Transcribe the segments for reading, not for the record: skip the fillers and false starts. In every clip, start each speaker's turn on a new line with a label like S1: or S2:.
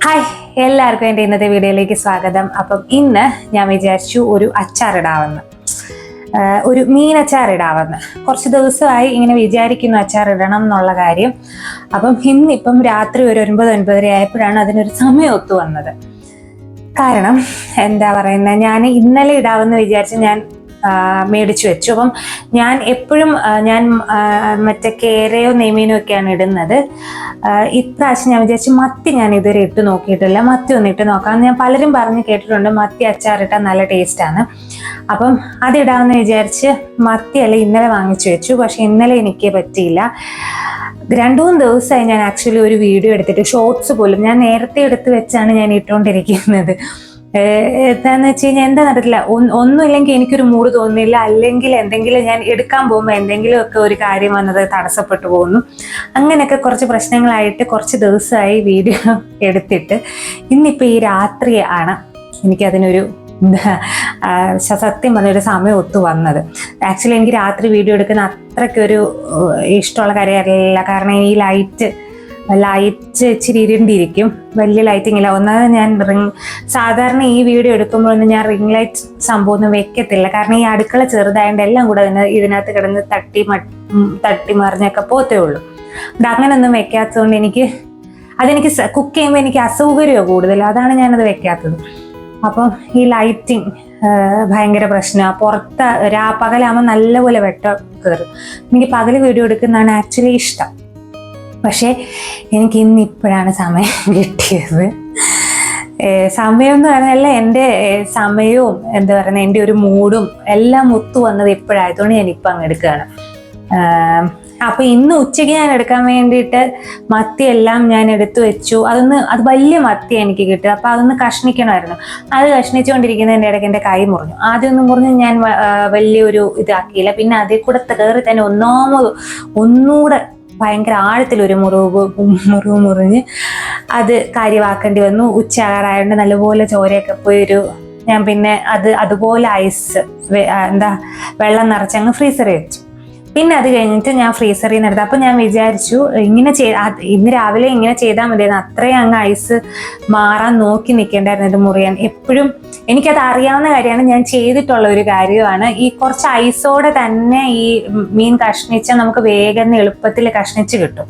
S1: Hi, എല്ലാവർക്കും എൻ്റെ ഇന്നത്തെ വീഡിയോയിലേക്ക് സ്വാഗതം. അപ്പം ഇന്ന് ഞാൻ വിചാരിച്ചു ഒരു അച്ചാറിടാമെന്ന്, ഒരു മീൻ അച്ചാറിടാമെന്ന്. കുറച്ച് ദിവസമായി ഇങ്ങനെ വിചാരിക്കുന്നു അച്ചാറിടണം എന്നുള്ള കാര്യം. അപ്പം ഇന്നിപ്പം രാത്രി ഒരു 9-9:30 ആയപ്പോഴാണ് അതിനൊരു സമയം ഒത്തു വന്നത്. കാരണം എന്താ പറയുന്നത്, ഞാൻ ഇന്നലെ ഇടാമെന്ന് വിചാരിച്ച് ഞാൻ മേടിച്ചു വെച്ചു. അപ്പം ഞാൻ എപ്പോഴും മറ്റേ കേരയോ നെയ്മീനോ ഒക്കെയാണ് ഇടുന്നത്. ഇപ്രാവശ്യം ഞാൻ വിചാരിച്ചു മത്തി ഞാൻ ഇതുവരെ ഇട്ട് നോക്കിയിട്ടില്ല, മത്തി ഒന്ന് ഇട്ട് നോക്കാം. ഞാൻ പലരും പറഞ്ഞ് കേട്ടിട്ടുണ്ട് മത്തി അച്ചാറിട്ടാൽ നല്ല ടേസ്റ്റാണ്. അപ്പം അതിടാമെന്ന് വിചാരിച്ച് മത്തിയല്ല ഇന്നലെ വാങ്ങിച്ചു വെച്ചു. പക്ഷെ ഇന്നലെ എനിക്ക് പറ്റിയില്ല. 2-3 ദിവസമായി ഞാൻ ആക്ച്വലി ഒരു വീഡിയോ എടുത്തിട്ട്, ഷോർട്സ് പോലും ഞാൻ നേരത്തെ എടുത്ത് വെച്ചാണ് ഞാൻ ഇട്ടുകൊണ്ടിരിക്കുന്നത്. എന്താന്ന് വെച്ച് കഴിഞ്ഞാൽ എന്താ നടക്കില്ല, ഒന്നുമില്ലെങ്കിൽ എനിക്കൊരു മൂഡ് തോന്നുന്നില്ല, അല്ലെങ്കിൽ എന്തെങ്കിലും ഞാൻ എടുക്കാൻ പോകുമ്പോൾ എന്തെങ്കിലുമൊക്കെ ഒരു കാര്യം വന്നത് തടസ്സപ്പെട്ടു പോകുന്നു. അങ്ങനെയൊക്കെ കുറച്ച് പ്രശ്നങ്ങളായിട്ട് കുറച്ച് ദിവസമായി വീഡിയോ എടുത്തിട്ട് ഇന്നിപ്പോൾ ഈ രാത്രി ആണ് എനിക്കതിനൊരു സത്യം പറഞ്ഞൊരു സമയം ഒത്തു വന്നത്. ആക്ച്വലി എനിക്ക് രാത്രി വീഡിയോ എടുക്കുന്ന അത്രയ്ക്കൊരു ഇഷ്ടമുള്ള കാര്യമല്ല. കാരണം ഈ ലൈറ്റ് ഇച്ചിരി ഇരുണ്ടിരിക്കും, വലിയ ലൈറ്റിംഗ് ഇല്ല. ഒന്നാമത് ഞാൻ സാധാരണ ഈ വീഡിയോ എടുക്കുമ്പോഴൊന്നും ഞാൻ റിംഗ് ലൈറ്റ് സംഭവം ഒന്നും വെക്കത്തില്ല. കാരണം ഈ അടുക്കള ചെറുതായതുകൊണ്ട് എല്ലാം കൂടെ ഇതിനകത്ത് കിടന്ന് തട്ടി മറിഞ്ഞൊക്കെ പോത്തേ ഉള്ളൂ. അങ്ങനെയൊന്നും വെക്കാത്തതുകൊണ്ട് അതെനിക്ക് കുക്ക് ചെയ്യുമ്പോൾ എനിക്ക് അസൗകര്യമോ കൂടുതൽ, അതാണ് ഞാനത് വെക്കാത്തത്. അപ്പം ഈ ലൈറ്റിങ് ഭയങ്കര പ്രശ്നമാണ്. പുറത്ത് പകലാകുമ്പോൾ നല്ലപോലെ വെട്ടം കയറും. എനിക്ക് പകൽ വീഡിയോ എടുക്കുന്നതാണ് ആക്ച്വലി ഇഷ്ടം. പക്ഷേ എനിക്ക് ഇന്നിപ്പോഴാണ് സമയം കിട്ടിയത്. സമയം എന്ന് പറഞ്ഞാൽ എൻ്റെ സമയവും എന്താ പറയുന്നത്, എൻ്റെ ഒരു മൂഡും എല്ലാം ഒത്തു വന്നത് ഇപ്പോഴായതുകൊണ്ട് ഞാനിപ്പോൾ അങ്ങ് എടുക്കുകയാണ്. അപ്പോൾ ഇന്ന് ഉച്ചയ്ക്ക് ഞാൻ എടുക്കാൻ വേണ്ടിയിട്ട് മത്തിയെല്ലാം ഞാൻ എടുത്തു വെച്ചു. അത് വലിയ മത്തി എനിക്ക് കിട്ടും. അപ്പോൾ അതൊന്ന് കഷ്ണിക്കണമായിരുന്നു. അത് കഷ്ണിച്ചുകൊണ്ടിരിക്കുന്നതിൻ്റെ ഇടയ്ക്ക് എൻ്റെ കൈ മുറിഞ്ഞു. ആദ്യമൊന്നും മുറിഞ്ഞ് ഞാൻ വലിയൊരു ഇതാക്കിയില്ല. പിന്നെ അതിൽ കൂടെ കയറി തന്നെ ഒന്നുകൂടെ ഭയങ്കര ആഴത്തിലൊരു മുറിവ് മുറിഞ്ഞ് അത് കാര്യമാക്കേണ്ടി വന്നു. ഉച്ചയാകാറായതുകൊണ്ട് നല്ലപോലെ ചോരയൊക്കെ പോയൊരു ഞാൻ പിന്നെ അതുപോലെ വെള്ളം നിറച്ചങ്ങ് ഫ്രീസറിൽ വെച്ചു. പിന്നെ അത് കഴിഞ്ഞിട്ട് ഞാൻ ഫ്രീസറിൽ നിന്ന് എടുത്തു. അപ്പം ഞാൻ വിചാരിച്ചു ഇന്ന് രാവിലെ ഇങ്ങനെ ചെയ്താൽ മതിയായിരുന്നു. അത്രയും അങ്ങ് ഐസ് മാറാൻ നോക്കി നിൽക്കേണ്ടായിരുന്നു ഇത് മുറിയാൻ. എപ്പോഴും എനിക്കത് അറിയാവുന്ന കാര്യമാണ്, ഞാൻ ചെയ്തിട്ടുള്ള ഒരു കാര്യമാണ്. ഈ കുറച്ച് ഐസോടെ തന്നെ ഈ മീൻ കഷ്ണിച്ചാൽ നമുക്ക് വേഗം എളുപ്പത്തിൽ കഷ്ണിച്ച് കിട്ടും.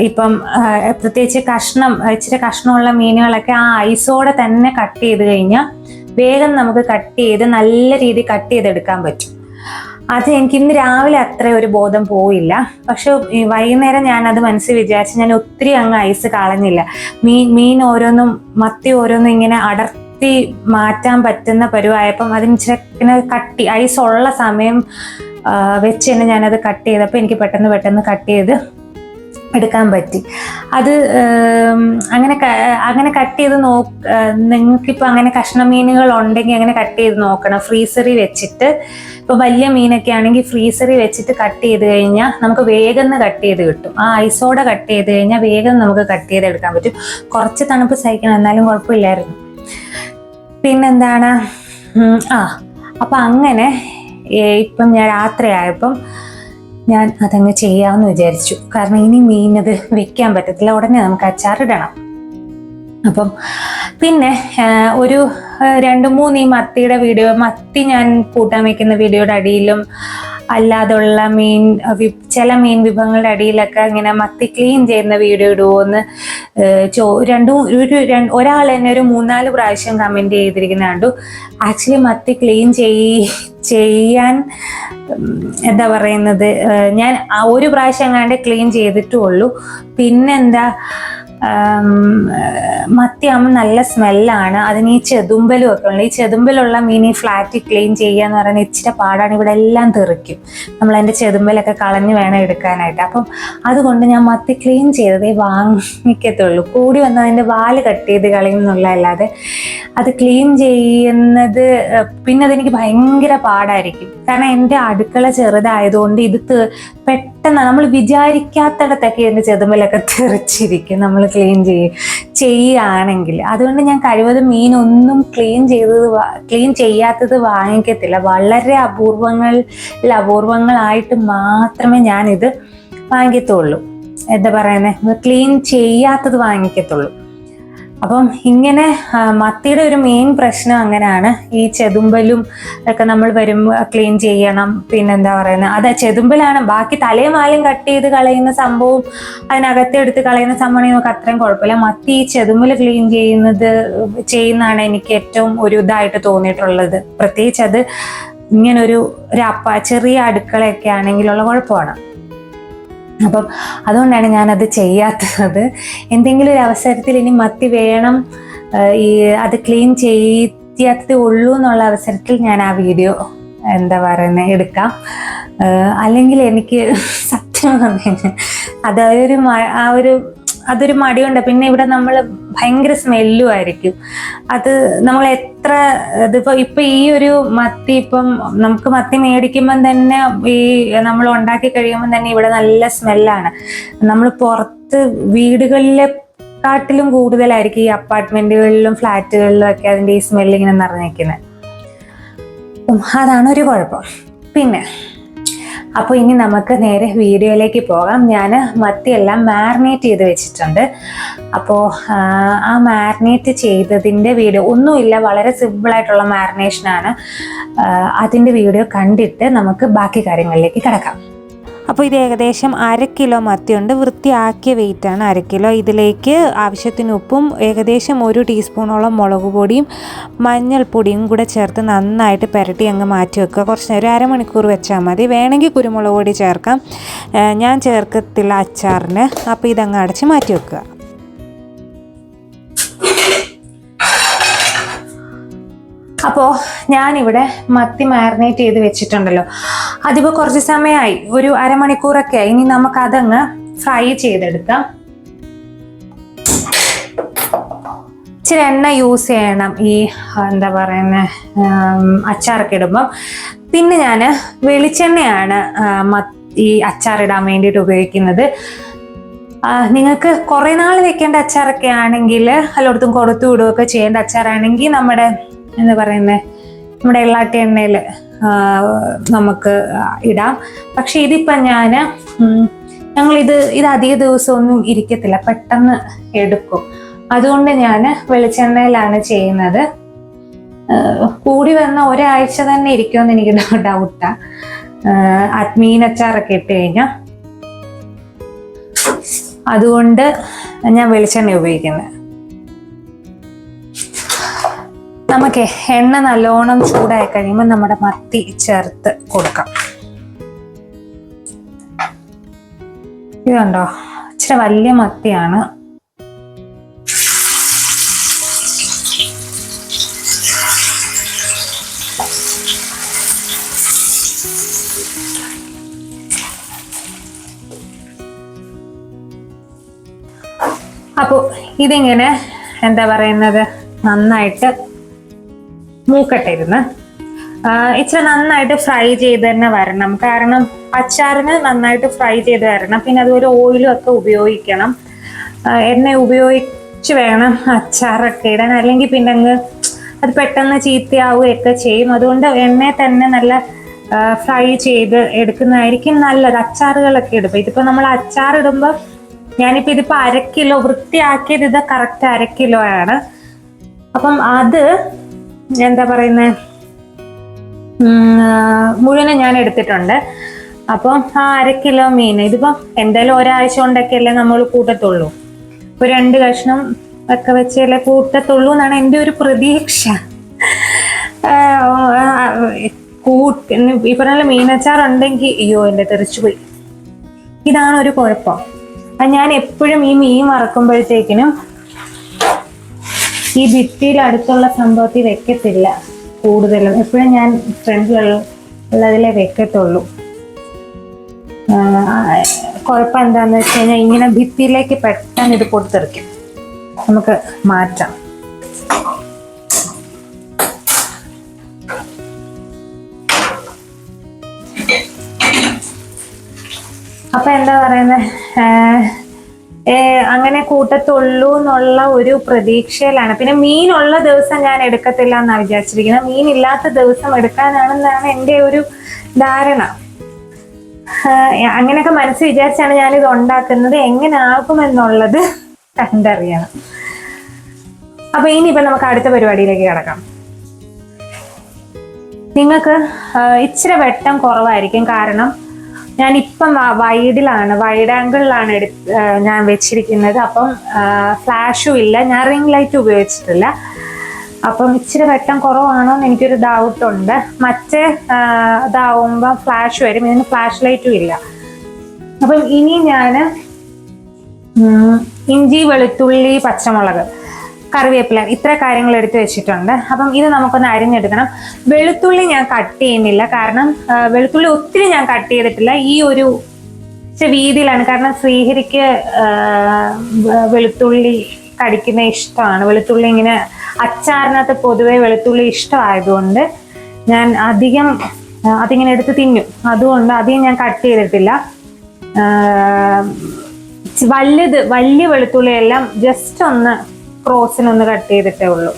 S1: ഇപ്പം പ്രത്യേകിച്ച് ഇച്ചിരി കഷ്ണമുള്ള മീനുകളൊക്കെ ആ ഐസോടെ തന്നെ കട്ട് ചെയ്ത് കഴിഞ്ഞാൽ വേഗം നമുക്ക് നല്ല രീതിയിൽ കട്ട് ചെയ്തെടുക്കാൻ പറ്റും. അത് എനിക്ക് ഇന്ന് രാവിലെ അത്ര ഒരു ബോധം പോയില്ല. പക്ഷെ വൈകുന്നേരം ഞാനത് മനസ്സിൽ വിചാരിച്ച് ഞാൻ ഒത്തിരി അങ്ങ് ഐസ് കളഞ്ഞില്ല. മീൻ ഓരോന്നും മത്തി ഓരോന്നും ഇങ്ങനെ അടർത്തി മാറ്റാൻ പറ്റുന്ന പരുവായപ്പം അതിന് ഇച്ചിരി ഐസ് ഉള്ള സമയം വെച്ച് തന്നെ ഞാനത് കട്ട് ചെയ്തപ്പോൾ എനിക്ക് പെട്ടെന്ന് കട്ട് ചെയ്ത് എടുക്കാൻ പറ്റി. അത് അങ്ങനെ കട്ട് ചെയ്ത് നിങ്ങൾക്കിപ്പോൾ അങ്ങനെ കഷ്ണ മീനുകൾ ഉണ്ടെങ്കിൽ അങ്ങനെ കട്ട് ചെയ്ത് നോക്കണം. ഫ്രീസറിൽ വെച്ചിട്ട്, ഇപ്പോൾ വലിയ മീനൊക്കെ ആണെങ്കിൽ ഫ്രീസറിൽ വെച്ചിട്ട് കട്ട് ചെയ്ത് കഴിഞ്ഞാൽ നമുക്ക് വേഗം കട്ട് ചെയ്ത് കിട്ടും. ആ ഐസോടെ കട്ട് ചെയ്ത് കഴിഞ്ഞാൽ വേഗം നമുക്ക് കട്ട് ചെയ്തെടുക്കാൻ പറ്റും. കുറച്ച് തണുപ്പ് സഹിക്കണം, എന്നാലും കുഴപ്പമില്ലായിരുന്നു. പിന്നെന്താണ്, അപ്പം അങ്ങനെ ഇപ്പം ഞാൻ രാത്രിയായപ്പം ഞാൻ അതങ്ങ് ചെയ്യാമെന്ന് വിചാരിച്ചു. കാരണം ഇനി മീനത് വെക്കാൻ പറ്റത്തില്ല, ഉടനെ നമുക്ക് അച്ചാറിടണം. അപ്പം പിന്നെ ഒരു 2-3 ഈ മത്തി ഞാൻ കൂട്ടാൻ വെക്കുന്ന വീഡിയോയുടെ അടിയിലും അല്ലാതുള്ള ചില മീൻ വിഭവങ്ങളുടെ അടിയിലൊക്കെ ഇങ്ങനെ മത്തി ക്ലീൻ ചെയ്യുന്ന വീഡിയോ ഇടുമോന്ന് ഒരാൾ തന്നെ ഒരു 3-4 പ്രാവശ്യം കമൻറ്റ് ചെയ്തിരിക്കുന്ന കണ്ടു. ആക്ച്വലി മത്തി ക്ലീൻ ചെയ്യാൻ എന്താ പറയുന്നത്, ഞാൻ ഒരു പ്രാവശ്യം എങ്ങാണ്ട് ക്ലീൻ ചെയ്തിട്ടുള്ളൂ. പിന്നെന്താ, മത്തിയാകുമ്പോൾ നല്ല സ്മെല്ലാണ്. അതിന് ഈ ചെതുമ്പലും ഒക്കെ ഉണ്ട്. ഈ ചെതുമ്പലുള്ള മീൻ ഈ ഫ്ലാറ്റ് ക്ലീൻ ചെയ്യുക എന്ന് പറയുന്നത് ഇച്ചിരി പാടാണ്. ഇവിടെ എല്ലാം തെറിക്കും. നമ്മൾ അതിൻ്റെ ചെതുമ്പലൊക്കെ കളഞ്ഞ് വേണം എടുക്കാനായിട്ട്. അപ്പം അതുകൊണ്ട് ഞാൻ മത്തി ക്ലീൻ ചെയ്തതേ വാങ്ങിക്കത്തുള്ളൂ. കൂടി വന്ന് അതിൻ്റെ വാല് കട്ട് ചെയ്ത് കളയുന്നുള്ളതല്ലാതെ അത് ക്ലീൻ ചെയ്യുന്നത് പിന്നെ അതെനിക്ക് ഭയങ്കര പാടായിരിക്കും. കാരണം എൻ്റെ അടുക്കള ചെറുതായതുകൊണ്ട് ഇത് പെട്ടെന്ന് നമ്മൾ വിചാരിക്കാത്തിടത്തൊക്കെ ഇതിൻ്റെ ചെതുമ്പലൊക്കെ തെറിച്ചിരിക്കും നമ്മൾ ക്ലീൻ ചെയ്യുകയാണെങ്കിൽ. അതുകൊണ്ട് ഞാൻ കഴിവതും മീനൊന്നും ക്ലീൻ ചെയ്യാത്തത് വാങ്ങിക്കത്തില്ല. വളരെ അപൂർവങ്ങളായിട്ട് മാത്രമേ ഞാനിത് വാങ്ങിക്കത്തുള്ളൂ. എന്താ പറയുന്നത്, ക്ലീൻ ചെയ്യാത്തത് വാങ്ങിക്കത്തുള്ളൂ. അപ്പം ഇങ്ങനെ മത്തിയുടെ ഒരു മെയിൻ പ്രശ്നം അങ്ങനെയാണ്. ഈ ചെതുമ്പലും ഒക്കെ നമ്മൾ വരുമ്പോൾ ക്ലീൻ ചെയ്യണം. പിന്നെന്താ പറയുന്നത്, അത് ചെതുമ്പലാണ്. ബാക്കി തലയും മാലയും കട്ട് ചെയ്ത് കളയുന്ന സംഭവം, അതിനകത്ത് എടുത്ത് കളയുന്ന സംഭവം നമുക്ക് അത്രയും കുഴപ്പമില്ല. മത്തി ഈ ചെതുമ്പൽ ക്ലീൻ ചെയ്യുന്നതാണ് എനിക്ക് ഏറ്റവും ഒരു ഇതായിട്ട് തോന്നിയിട്ടുള്ളത്. പ്രത്യേകിച്ച് അത് ഇങ്ങനൊരു ചെറിയ അടുക്കളയൊക്കെ ആണെങ്കിലുള്ള കുഴപ്പമാണ്. അപ്പം അതുകൊണ്ടാണ് ഞാനത് ചെയ്യാത്തത്. എന്തെങ്കിലും ഒരു അവസരത്തിൽ ഇനി മത്തി വേണം, അത് ക്ലീൻ ചെയ്യാത്തതേ ഉള്ളൂ എന്നുള്ള അവസരത്തിൽ ഞാൻ ആ വീഡിയോ എന്താ പറയുന്നത് എടുക്കാം. അല്ലെങ്കിൽ എനിക്ക് സത്യം പറഞ്ഞു അതൊരു മടിയുണ്ട്. പിന്നെ ഇവിടെ നമ്മൾ ഭയങ്കര സ്മെല്ലും ആയിരിക്കും. അത് നമ്മൾ ഇപ്പൊ ഈ ഒരു മത്തി, ഇപ്പം നമുക്ക് മത്തി മേടിക്കുമ്പം തന്നെ ഈ നമ്മൾ ഉണ്ടാക്കി കഴിയുമ്പോൾ തന്നെ ഇവിടെ നല്ല സ്മെല്ലാണ്. നമ്മൾ പുറത്ത് വീടുകളിലെ കാട്ടിലും കൂടുതലായിരിക്കും ഈ അപ്പാർട്ട്മെന്റുകളിലും ഫ്ലാറ്റുകളിലും ഒക്കെ അതിന്റെ ഈ സ്മെല്ല് ഇങ്ങനെ നിറഞ്ഞിരിക്കുന്നത്. അതാണ് ഒരു കുഴപ്പം. പിന്നെ അപ്പോൾ ഇനി നമുക്ക് നേരെ വീഡിയോയിലേക്ക് പോകാം. ഞാൻ മത്തിയെല്ലാം മാരിനേറ്റ് ചെയ്ത് വെച്ചിട്ടുണ്ട്. അപ്പോൾ ആ മാരിനേറ്റ് ചെയ്തതിൻ്റെ വീഡിയോ ഒന്നുമില്ല, വളരെ സിമ്പിളായിട്ടുള്ള മാരിനേഷനാണ്. അതിൻ്റെ വീഡിയോ കണ്ടിട്ട് നമുക്ക് ബാക്കി കാര്യങ്ങളിലേക്ക് കിടക്കാം. അപ്പോൾ ഇത് ഏകദേശം 1/2 കിലോ മത്തിയുണ്ട്. വൃത്തിയാക്കിയ വെയിറ്റാണ് 1/2 കിലോ. ഇതിലേക്ക് ആവശ്യത്തിന് ഉപ്പും ഏകദേശം 1 ടീസ്പൂണോളം മുളക് പൊടിയും മഞ്ഞൾപ്പൊടിയും കൂടെ ചേർത്ത് നന്നായിട്ട് പുരട്ടി അങ്ങ് മാറ്റി വെക്കുക. കുറച്ച് നേരം 1/2 മണിക്കൂർ വെച്ചാൽ മതി. വേണമെങ്കിൽ കുരുമുളക് പൊടി ചേർക്കാം, ഞാൻ ചേർക്കത്തില്ല അച്ചാറിന്. അപ്പോൾ ഇതങ്ങ് അടച്ച് മാറ്റി വെക്കുക. അപ്പോൾ ഞാനിവിടെ മത്തി മാരിനേറ്റ് ചെയ്ത് വെച്ചിട്ടുണ്ടല്ലോ, അതിപ്പോൾ കുറച്ച് സമയമായി, ഒരു 1/2 മണിക്കൂറൊക്കെ ആയി. ഇനി നമുക്കതങ്ങ് ഫ്രൈ ചെയ്തെടുക്കാം. ഇച്ചിരി എണ്ണ യൂസ് ചെയ്യണം ഈ എന്താ പറയുന്നത് അച്ചാറൊക്കെ ഇടുമ്പം. പിന്നെ ഞാൻ വെളിച്ചെണ്ണയാണ് ഈ അച്ചാറിടാൻ വേണ്ടിയിട്ട് ഉപയോഗിക്കുന്നത്. നിങ്ങൾക്ക് കുറേ നാൾ വെക്കേണ്ട അച്ചാറൊക്കെ ആണെങ്കിൽ, എല്ലായിടത്തും കൊടുത്തു വിടുകയൊക്കെ ചെയ്യേണ്ട അച്ചാറാണെങ്കിൽ നമ്മുടെ എള്ളാട്ടി എണ്ണയിൽ നമുക്ക് ഇടാം. പക്ഷെ ഇതിപ്പം ഞങ്ങളിത് അധിക ദിവസമൊന്നും ഇരിക്കത്തില്ല, പെട്ടെന്ന് എടുക്കും. അതുകൊണ്ട് ഞാൻ വെളിച്ചെണ്ണയിലാണ് ചെയ്യുന്നത്. കൂടി വന്ന ഒരാഴ്ച തന്നെ ഇരിക്കുമെന്ന് എനിക്ക് ഡൗട്ടാ മീനച്ചാറൊക്കെ ഇട്ട് കഴിഞ്ഞാൽ. അതുകൊണ്ട് ഞാൻ വെളിച്ചെണ്ണ ഉപയോഗിക്കുന്നത്. നമുക്ക് എണ്ണ നല്ലോണം ചൂടായി കഴിയുമ്പോൾ നമ്മുടെ മത്തി ചേർത്ത് കൊടുക്കാം. ഇതുണ്ടോ, ഇച്ചിരി വലിയ മത്തിയാണ്. അപ്പോൾ ഇതിങ്ങനെ എന്താ പറയുന്നത് നന്നായിട്ട് മൂക്കട്ടിരുന്ന് ഇച്ചിരി നന്നായിട്ട് ഫ്രൈ ചെയ്ത് തന്നെ വരണം. കാരണം അച്ചാറിന് നന്നായിട്ട് ഫ്രൈ ചെയ്ത് വരണം. പിന്നെ അതുപോലെ ഓയിലും ഒക്കെ ഉപയോഗിക്കണം. എണ്ണ ഉപയോഗിച്ച് വേണം അച്ചാറൊക്കെ ഇടാൻ, അല്ലെങ്കിൽ പിന്നെ അത് പെട്ടെന്ന് ചീത്തയാവുകയൊക്കെ ചെയ്യും. അതുകൊണ്ട് എണ്ണയെ തന്നെ നല്ല ഫ്രൈ ചെയ്ത് എടുക്കുന്നതായിരിക്കും നല്ലത്. അച്ചാറുകളൊക്കെ ഇടുമ്പോൾ ഇതിപ്പോൾ നമ്മൾ അച്ചാറിടുമ്പോൾ ഞാനിപ്പോൾ ഇതിപ്പോൾ 1/2 കിലോ വൃത്തിയാക്കിയത്, ഇത് കറക്റ്റ് 1/2 കിലോ ആണ്. അപ്പം അത് എന്താ പറയുന്നത് മുഴുവനും ഞാൻ എടുത്തിട്ടുണ്ട്. അപ്പം ആ 1/2 കിലോ മീൻ ഇതിപ്പം എന്തായാലും ഒരാഴ്ച കൊണ്ടൊക്കെയല്ലേ നമ്മൾ കൂട്ടത്തുള്ളൂ. ഒരു 2 കഷ്ണം ഒക്കെ വെച്ചല്ലേ കൂട്ടത്തുള്ളൂ എന്നാണ് എൻ്റെ ഒരു പ്രതീക്ഷ. ഈ പറഞ്ഞ മീനച്ചാറുണ്ടെങ്കിൽ അയ്യോ എൻ്റെ തെറിച്ചുപോയി. ഇതാണ് ഒരു കുഴപ്പം. ഞാൻ എപ്പോഴും ഈ മീൻ വറക്കുമ്പോഴത്തേക്കിനും ഈ ഭിത്തിയിൽ അടുത്തുള്ള സംഭവത്തിൽ വെക്കത്തില്ല. കൂടുതലും എപ്പോഴും ഞാൻ ഫ്രണ്ടിലുള്ളതിലേ വെക്കത്തുള്ളൂ. കുഴപ്പം എന്താണെന്ന് വെച്ച് കഴിഞ്ഞാൽ ഇങ്ങനെ ഭിത്തിയിലേക്ക് പെട്ടെന്ന് ഇത് പൊട്ടിത്തെറിക്കും. നമുക്ക് മാറ്റാം. അപ്പൊ എന്താ പറയുന്നത്, അങ്ങനെ കൂട്ടത്തുള്ളൂ എന്നുള്ള ഒരു പ്രതീക്ഷയിലാണ്. പിന്നെ മീനുള്ള ദിവസം ഞാൻ എടുക്കത്തില്ല എന്നാണ് വിചാരിച്ചിരിക്കുന്നത്. മീനില്ലാത്ത ദിവസം എടുക്കാനാണെന്നാണ് എൻ്റെ ഒരു ധാരണ. അങ്ങനെയൊക്കെ മനസ്സിൽ വിചാരിച്ചാണ് ഞാനിത് ഉണ്ടാക്കുന്നത്. എങ്ങനെ ആകുമെന്നുള്ളത് കണ്ടറിയണം. അപ്പൊ ഇനിയിപ്പോ നമുക്ക് അടുത്ത പരിപാടിയിലേക്ക് കിടക്കാം. നിങ്ങൾക്ക് ഇച്ചിരി വെട്ടം കുറവായിരിക്കും, കാരണം ഞാനിപ്പം വൈഡ് ആംഗിളിലാണ് ഞാൻ വെച്ചിരിക്കുന്നത്. അപ്പം ഫ്ലാഷും ഇല്ല, ഞാൻ റിംഗ് ലൈറ്റ് ഉപയോഗിച്ചിട്ടില്ല. അപ്പം ഇച്ചിരി വെട്ടം കുറവാണോ എന്ന് എനിക്കൊരു ഡൗട്ടുണ്ട്. മറ്റേ ഇതാവുമ്പം ഫ്ലാഷ് വരും, ഇതിന് ഫ്ലാഷ് ലൈറ്റും ഇല്ല. അപ്പം ഇനി ഞാൻ ഇഞ്ചി, വെളുത്തുള്ളി, പച്ചമുളക്, കറിവേപ്പില, ഇത്ര കാര്യങ്ങൾ എടുത്ത് വെച്ചിട്ടുണ്ട്. അപ്പം ഇത് നമുക്കൊന്ന് അരിഞ്ഞെടുക്കണം. വെളുത്തുള്ളി ഞാൻ കട്ട് ചെയ്യുന്നില്ല, കാരണം വെളുത്തുള്ളി ഒത്തിരി ഞാൻ കട്ട് ചെയ്തിട്ടില്ല. ഈ ഒരു വീതിയിലാണ്, കാരണം ശ്രീഹരിക്ക് വെളുത്തുള്ളി കടിക്കുന്ന ഇഷ്ടമാണ്. വെളുത്തുള്ളി ഇങ്ങനെ അച്ചാറിനകത്ത് പൊതുവെ വെളുത്തുള്ളി ഇഷ്ടമായതുകൊണ്ട് ഞാൻ അതിങ്ങനെ എടുത്ത് തിന്നും. അതുകൊണ്ട് അധികം ഞാൻ കട്ട് ചെയ്തിട്ടില്ല. വലിയ വെളുത്തുള്ളിയെല്ലാം ജസ്റ്റ് ഒന്ന് ക്രോസിനൊന്ന് കട്ട് ചെയ്തിട്ടേ ഉള്ളൂ.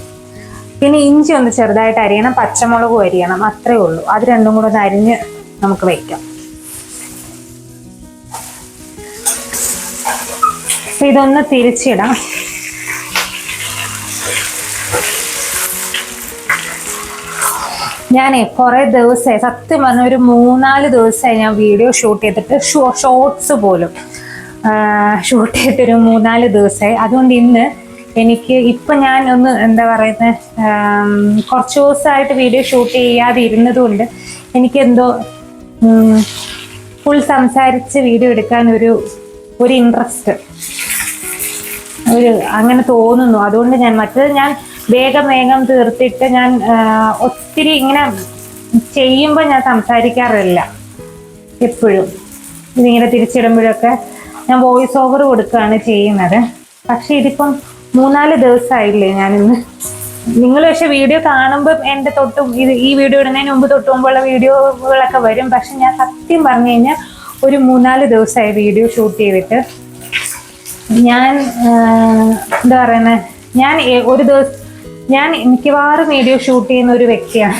S1: പിന്നെ ഇഞ്ചി ഒന്ന് ചെറുതായിട്ട് അരിയണം, പച്ചമുളകും അരിയണം, അത്രേ ഉള്ളൂ. അത് രണ്ടും കൂടെ ഒന്ന് അരിഞ്ഞ് നമുക്ക് വയ്ക്കാം. ഇതൊന്ന് തിരിച്ചിടാം. ഞാനേ കുറെ ദിവസമായി, സത്യം പറഞ്ഞ ഒരു 3-4 ദിവസമായി ഞാൻ വീഡിയോ ഷൂട്ട് ചെയ്തിട്ട്, ഷോർട്സ് പോലും ഷൂട്ട് ചെയ്തിട്ടൊരു 3-4 ദിവസമായി. അതുകൊണ്ട് ഇന്ന് എനിക്ക് ഇപ്പം ഞാൻ ഒന്ന് എന്താ പറയുന്നത്, കുറച്ച് ദിവസമായിട്ട് വീഡിയോ ഷൂട്ട് ചെയ്യാതെ ഇരുന്നതുകൊണ്ട് എനിക്കെന്തോ ഫുൾ സംസാരിച്ച് വീഡിയോ എടുക്കാൻ ഒരു ഇൻട്രസ്റ്റ് അങ്ങനെ തോന്നുന്നു. അതുകൊണ്ട് ഞാൻ വേഗം തീർത്തിട്ട് ഞാൻ ഒത്തിരി ഇങ്ങനെ ചെയ്യുമ്പോൾ ഞാൻ സംസാരിക്കാറില്ല. എപ്പോഴും ഇതിങ്ങനെ തിരിച്ചിടുമ്പോഴൊക്കെ ഞാൻ വോയിസ് ഓവർ കൊടുക്കുകയാണ് ചെയ്യുന്നത്. പക്ഷെ ഇതിപ്പം 3-4 ദിവസമായില്ലേ ഞാനിന്ന്. നിങ്ങൾ പക്ഷെ വീഡിയോ കാണുമ്പോൾ എൻ്റെ ഈ വീഡിയോ ഇടുന്നതിന് മുമ്പ് തൊട്ടുമുമ്പുള്ള വീഡിയോകളൊക്കെ വരും. പക്ഷെ ഞാൻ സത്യം പറഞ്ഞു കഴിഞ്ഞാൽ ഒരു 3-4 ദിവസമായി വീഡിയോ ഷൂട്ട് ചെയ്തിട്ട്. ഞാൻ എന്താ പറയുന്നത്, ഞാൻ മിക്കവാറും വീഡിയോ ഷൂട്ട് ചെയ്യുന്ന ഒരു വ്യക്തിയാണ്.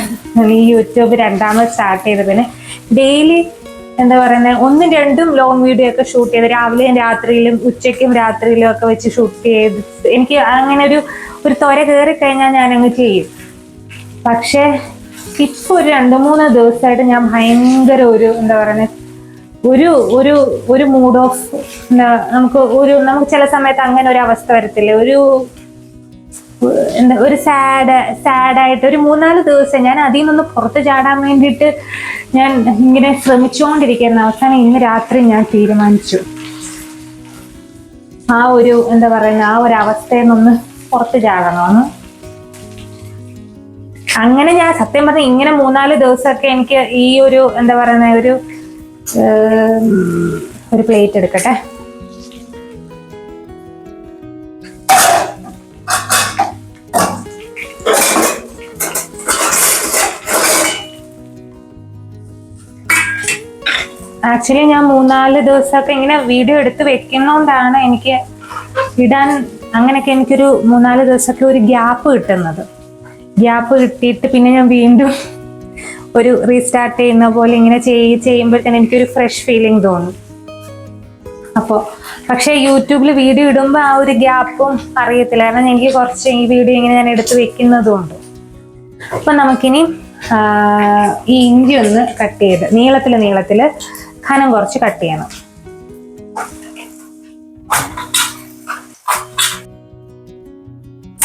S1: ഈ യൂട്യൂബ് 2ാമത് സ്റ്റാർട്ട് ചെയ്ത പിന്നെ ഡെയിലി എന്താ പറയുന്നത് 1-2 ലോങ് വീഡിയോ ഒക്കെ ഷൂട്ട് ചെയ്ത് രാവിലെയും രാത്രിയിലും ഉച്ചയ്ക്കും രാത്രിയിലും ഒക്കെ വെച്ച് ഷൂട്ട് ചെയ്ത് എനിക്ക് അങ്ങനെ ഒരു ത്വര കയറി കഴിഞ്ഞാൽ ഞാനങ്ങ് ചെയ്യും. പക്ഷേ ഇപ്പോൾ ഒരു 2-3 ദിവസമായിട്ട് ഞാൻ ഭയങ്കര എന്താ പറയുന്നത് ഒരു മൂഡ് ഓഫ്, നമുക്ക് ചില സമയത്ത് അങ്ങനെ ഒരു അവസ്ഥ വരത്തില്ലേ, ഒരു സാഡായിട്ട് ഒരു 3-4 ദിവസം ഞാൻ അതിൽ നിന്ന് പുറത്ത് ചാടാൻ വേണ്ടിയിട്ട് ഞാൻ ഇങ്ങനെ ശ്രമിച്ചുകൊണ്ടിരിക്കുന്ന അവസാനം ഇന്ന് രാത്രി ഞാൻ തീരുമാനിച്ചു എന്താ പറയുന്ന ആ ഒരു അവസ്ഥയിൽ നിന്നൊന്ന് പുറത്ത് ചാടണമെന്ന്. അങ്ങനെ ഞാൻ സത്യം പറഞ്ഞ ഇങ്ങനെ 3-4 ദിവസമൊക്കെ എനിക്ക് ഈ എന്താ പറയുന്ന ഒരു പ്ലേറ്റ് എടുക്കട്ടെ. ആക്ച്വലി ഞാൻ 3-4 ദിവസമൊക്കെ ഇങ്ങനെ വീഡിയോ എടുത്ത് വെക്കുന്നോണ്ടാണ് എനിക്ക് ഇടാൻ അങ്ങനെയൊക്കെ എനിക്കൊരു 3-4 ദിവസമൊക്കെ ഒരു ഗ്യാപ്പ് കിട്ടുന്നത്. ഗ്യാപ്പ് കിട്ടിയിട്ട് പിന്നെ ഞാൻ വീണ്ടും ഒരു റീസ്റ്റാർട്ട് ചെയ്യുന്ന പോലെ ഇങ്ങനെ ചെയ്യുമ്പോഴത്തേന് എനിക്കൊരു ഫ്രഷ് ഫീലിംഗ് തോന്നും. പക്ഷേ യൂട്യൂബിൽ വീഡിയോ ഇടുമ്പോൾ ആ ഒരു ഗ്യാപ്പും അറിയത്തില്ല, കാരണം എനിക്ക് കുറച്ച് ഈ വീഡിയോ ഇങ്ങനെ ഞാൻ എടുത്ത് വെക്കുന്നതുകൊണ്ട്. അപ്പം നമുക്കിനി ഈ ഇഞ്ചി ഒന്ന് കട്ട് ചെയ്ത് നീളത്തിൽ ഖനം കുറച്ച് കട്ട് ചെയ്യണം.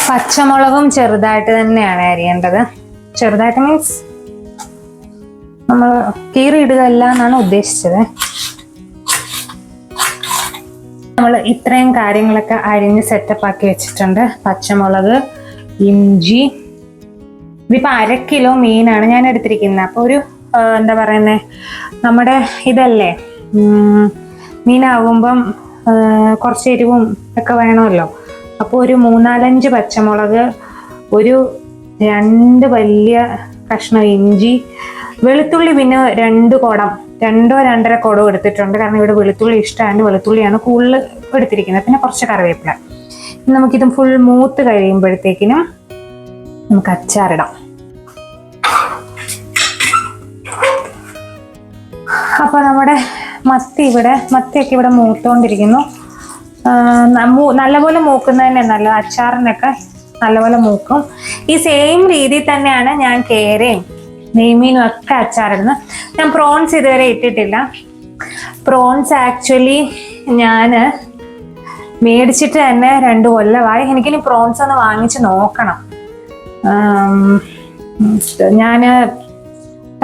S1: പച്ചമുളകും ചെറുതായിട്ട് തന്നെയാണ് അരിയേണ്ടത്. ചെറുതായിട്ട് മീൻസ് നമ്മൾ കീറിയിടുക അല്ല എന്നാണ് ഉദ്ദേശിച്ചത്. നമ്മൾ ഇത്രയും കാര്യങ്ങളൊക്കെ അരിഞ്ഞ് സെറ്റപ്പ് ആക്കി വെച്ചിട്ടുണ്ട്. പച്ചമുളക്, ഇഞ്ചി, ഇതിപ്പോൾ 1/2 കിലോ മീനാണ് ഞാൻ എടുത്തിരിക്കുന്നത്. അപ്പോൾ എന്താ പറയുന്നത്, നമ്മുടെ ഇതല്ലേ മീനാകുമ്പം കുറച്ച് എരിവും ഒക്കെ വേണമല്ലോ. അപ്പോൾ ഒരു 3-4-5 പച്ചമുളക്, ഒരു 2 വലിയ കഷ്ണം ഇഞ്ചി, വെളുത്തുള്ളി പിന്നെ 2 കുടം 2-2.5 കുടം എടുത്തിട്ടുണ്ട്. കാരണം ഇവിടെ വെളുത്തുള്ളി ഇഷ്ടമാണ്, വെളുത്തുള്ളിയാണ് കൂടുതൽ എടുത്തിരിക്കുന്നത്. പിന്നെ കുറച്ച് കറിവേപ്പില. നമുക്കിതും ഫുൾ മൂത്ത് കഴിയുമ്പോഴത്തേക്കിനും നമുക്ക് അച്ചാറിടാം. അപ്പോൾ നമ്മുടെ മത്തിയൊക്കെ ഇവിടെ മൂത്തുകൊണ്ടിരിക്കുന്നു. നല്ലപോലെ മൂക്കുന്നതന്നെ നല്ല അച്ചാറിനൊക്കെ നല്ലപോലെ മൂക്കും. ഈ സെയിം രീതിയിൽ തന്നെയാണ് ഞാൻ കേരയും നെയ്മീനും ഒക്കെ അച്ചാറിടുന്നത്. ഞാൻ പ്രോൺസ് ഇതുവരെ ഇട്ടിട്ടില്ല. പ്രോൺസ് ആക്ച്വലി ഞാൻ മേടിച്ചിട്ട് തന്നെ 2 കൊല്ലമായി. എനിക്കിനി പ്രോൺസ് ഒന്ന് വാങ്ങിച്ച് നോക്കണം. ഞാൻ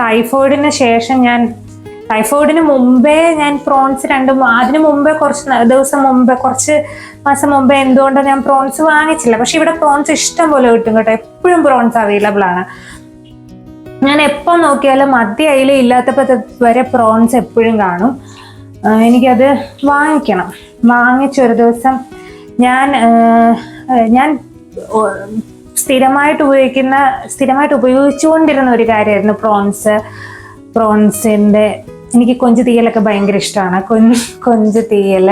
S1: ടൈഫോയിഡിന് ശേഷം ടൈഫോയിഡിന് മുമ്പേ ഞാൻ പ്രോൺസ് അതിന് മുമ്പേ കുറച്ച് മാസം മുമ്പേ എന്തുകൊണ്ടോ ഞാൻ പ്രോൺസ് വാങ്ങിച്ചില്ല. പക്ഷെ ഇവിടെ പ്രോൺസ് ഇഷ്ടം പോലെ കിട്ടും കേട്ടോ. എപ്പോഴും പ്രോൺസ് അവൈലബിൾ ആണ്. ഞാൻ എപ്പോൾ നോക്കിയാലും മധ്യ അയില ഇല്ലാത്തപ്പോൾ വരെ പ്രോൺസ് എപ്പോഴും കാണും. എനിക്കത് വാങ്ങിക്കണം. വാങ്ങിച്ചൊരു ദിവസം ഞാൻ സ്ഥിരമായിട്ട് ഉപയോഗിച്ചുകൊണ്ടിരുന്ന ഒരു കാര്യമായിരുന്നു പ്രോൺസിൻ്റെ. എനിക്ക് കൊഞ്ച് തീയലൊക്കെ ഭയങ്കര ഇഷ്ടമാണ്. കൊഞ്ച് തീയൽ,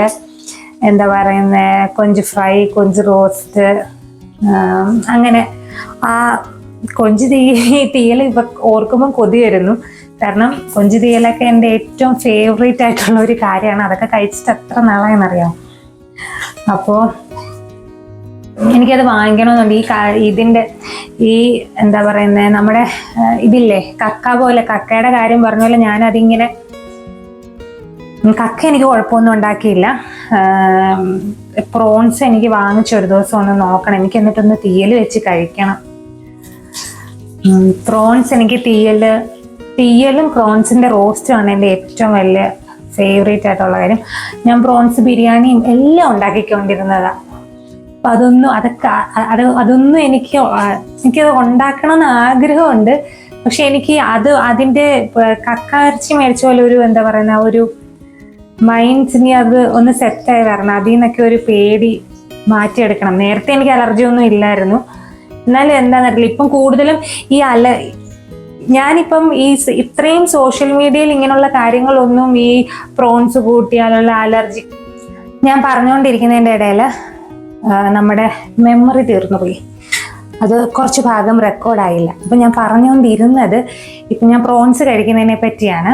S1: എന്താ പറയുന്നത്, കൊഞ്ച് ഫ്രൈ, കൊഞ്ച് റോസ്റ്റ്, അങ്ങനെ ആ കൊഞ്ച് തീയൽ ഇപ്പൊ ഓർക്കുമ്പോൾ കൊതി വരുന്നു. കാരണം കൊഞ്ച് തീയലൊക്കെ എൻ്റെ ഏറ്റവും ഫേവറേറ്റ് ആയിട്ടുള്ള ഒരു കാര്യമാണ്. അതൊക്കെ കഴിച്ചിട്ട് എത്ര നാളായെന്നറിയാം. അപ്പോൾ എനിക്കത് വാങ്ങിക്കണമെന്നുണ്ട്. ഇതിൻ്റെ എന്താ പറയുന്നത്, നമ്മുടെ ഇതില്ലേ കക്കയുടെ കാര്യം പറഞ്ഞ പോലെ ഞാനതിങ്ങനെ കക്ക എനിക്ക് കുഴപ്പമൊന്നും ഉണ്ടാക്കിയില്ല. പ്രോൺസ് എനിക്ക് വാങ്ങിച്ചൊരു ദിവസം ഒന്ന് നോക്കണം. എനിക്ക് എന്നിട്ടൊന്ന് തീയൽ വെച്ച് കഴിക്കണം. പ്രോൺസ് എനിക്ക് തീയലും പ്രോൺസിന്റെ റോസ്റ്റുമാണ് എൻ്റെ ഏറ്റവും വലിയ ഫേവറേറ്റ് ആയിട്ടുള്ള കാര്യം. ഞാൻ പ്രോൺസ് ബിരിയാണിയും എല്ലാം ഉണ്ടാക്കിക്കൊണ്ടിരുന്നതാണ്. അപ്പം അതൊന്നും എനിക്കത് ഉണ്ടാക്കണമെന്ന് ആഗ്രഹമുണ്ട്. പക്ഷെ എനിക്ക് അതിൻ്റെ കക്ക ഇറച്ചി മേടിച്ച പോലെ ഒരു എന്താ പറയുന്ന ഒരു മൈൻഡ്സിനി അത് ഒന്ന് സെറ്റായി വരണം. അതിൽ നിന്നൊക്കെ ഒരു പേടി മാറ്റിയെടുക്കണം. നേരത്തെ എനിക്ക് അലർജി ഒന്നും ഇല്ലായിരുന്നു. എന്നാലും എന്താണെന്നറിയില്ല, ഇപ്പം കൂടുതലും ഞാനിപ്പം ഇത്രയും സോഷ്യൽ മീഡിയയിൽ ഇങ്ങനെയുള്ള കാര്യങ്ങളൊന്നും ഈ പ്രോൺസ് കൂട്ടിയാലുള്ള അലർജി ഞാൻ പറഞ്ഞുകൊണ്ടിരിക്കുന്നതിൻ്റെ ഇടയിൽ നമ്മുടെ മെമ്മറി തീർന്നു പോയി. അത് കുറച്ച് ഭാഗം റെക്കോർഡായില്ല. അപ്പം ഞാൻ പറഞ്ഞുകൊണ്ടിരുന്നത് ഇപ്പം ഞാൻ പ്രോൺസ് കഴിക്കുന്നതിനെ പറ്റിയാണ്.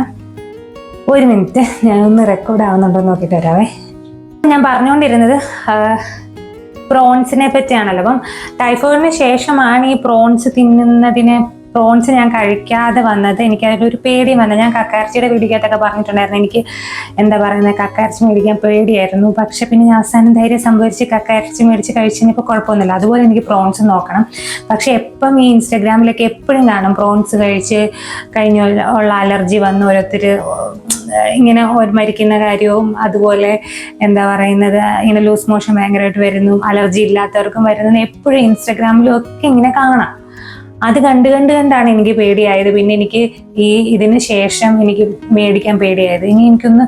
S1: ഒരു മിനിറ്റ്, ഞാനൊന്ന് റെക്കോർഡ് ആവുന്നുണ്ടോ നോക്കിയിട്ട് വരാവേ. ഞാൻ പറഞ്ഞുകൊണ്ടിരുന്നത് പ്രോൺസിനെ പറ്റിയാണല്ലോ. അപ്പം ടൈഫോയിഡിന് ശേഷമാണ് ഈ പ്രോൺസ് ഞാൻ കഴിക്കാതെ വന്നത്. എനിക്കതിലൊരു പേടി വന്നത്. ഞാൻ കക്കയിറച്ചിയുടെ വീടിക്കകത്തൊക്കെ പറഞ്ഞിട്ടുണ്ടായിരുന്നു എനിക്ക് എന്താ പറയുന്നത്, കക്കയിറച്ചി മേടിക്കാൻ പേടിയായിരുന്നു. പക്ഷെ പിന്നെ ഞാൻ അവസാനം ധൈര്യം സംഭവിച്ച് കക്കയിറച്ചി മേടിച്ച് കഴിച്ചതിനിപ്പോൾ കുഴപ്പമൊന്നുമില്ല. അതുപോലെ എനിക്ക് പ്രോൺസ് നോക്കണം. പക്ഷെ എപ്പം ഈ ഇൻസ്റ്റഗ്രാമിലൊക്കെ എപ്പോഴും കാണും പ്രോൺസ് കഴിച്ച് ഉള്ള അലർജി വന്ന് ഓരോരുത്തർ ഇങ്ങനെ മരിക്കുന്ന കാര്യവും, അതുപോലെ എന്താ പറയുന്നത് ഇങ്ങനെ ലൂസ് മോഷൻ ഭയങ്കരമായിട്ട് വരുന്നു, അലർജി ഇല്ലാത്തവർക്കും വരുന്നത് എപ്പോഴും ഇൻസ്റ്റഗ്രാമിലും ഒക്കെ ഇങ്ങനെ കാണാം. അത് കണ്ടാണ് എനിക്ക് പേടിയായത്. പിന്നെ എനിക്ക് ഇതിന് ശേഷം എനിക്ക് മേടിക്കാൻ പേടിയായത്. ഇനി എനിക്കൊന്ന്